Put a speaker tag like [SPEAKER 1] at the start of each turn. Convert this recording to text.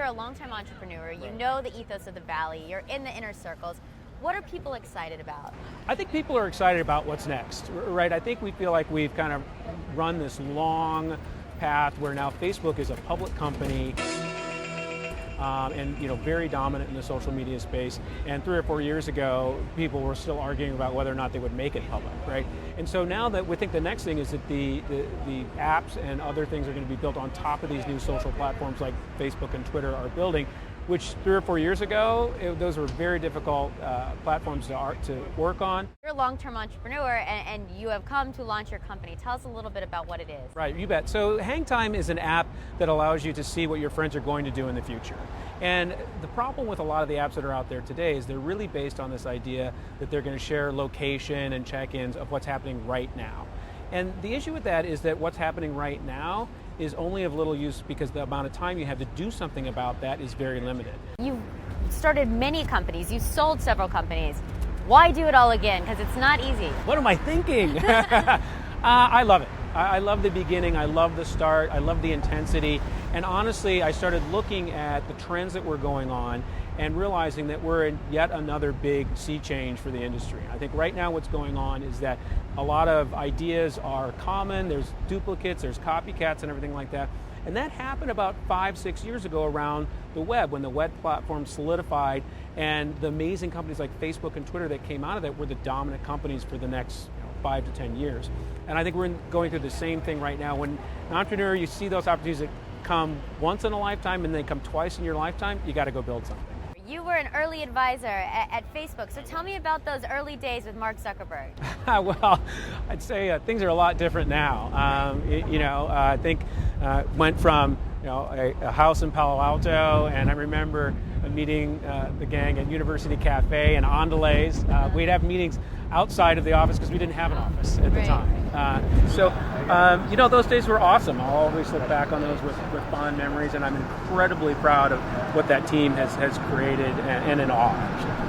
[SPEAKER 1] you're a longtime entrepreneur. You know the ethos of the Valley. You're in the inner circles. What are people excited about?
[SPEAKER 2] I think people are excited about what's next, right? I think we feel like we've kind of run this long path where now Facebook is a public company. And very dominant in the social media space. And 3 or 4 years ago, people were still arguing about whether or not they would make it public, right? And so now that we think the next thing is that the apps and other things are going to be built on top of these new social platforms like Facebook and Twitter are building, which 3 or 4 years ago, those were very difficult platforms to work on.
[SPEAKER 1] You're a long-term entrepreneur, and you have come to launch your company. Tell us a little bit about what it is.
[SPEAKER 2] Right, you bet. So Hangtime is an app that allows you to see what your friends are going to do in the future. And the problem with a lot of the apps that are out there today is they're really based on this idea that they're going to share location and check-ins of what's happening right now. And the issue with that is that what's happening right now is only of little use because the amount of time you have to do something about that is very limited.
[SPEAKER 1] You've started many companies. You've sold several companies. Why do it all again? Because it's not easy.
[SPEAKER 2] What am I thinking? I love it. I love the beginning. I love the start. I love the intensity. And honestly, I started looking at the trends that were going on and realizing that we're in yet another big sea change for the industry. I think right now what's going on is that a lot of ideas are common. There's duplicates, there's copycats and everything like that. And that happened about 5-6 years ago around the web, when the web platform solidified and the amazing companies like Facebook and Twitter that came out of that were the dominant companies for the next 5 to 10 years. And I think we're going through the same thing right now. When an entrepreneur, you see those opportunities that come once in a lifetime and they come twice in your lifetime, you got to go build something.
[SPEAKER 1] You were an early advisor at Facebook, so tell me about those early days with Mark Zuckerberg.
[SPEAKER 2] Well, I'd say things are a lot different now. I think went from a house in Palo Alto, and I remember meeting the gang at University Cafe and on delays. We'd have meetings outside of the office because we didn't have an office at the time. Those days were awesome. I'll always look back on those with fond memories, and I'm incredibly proud of what that team has created and in awe, actually.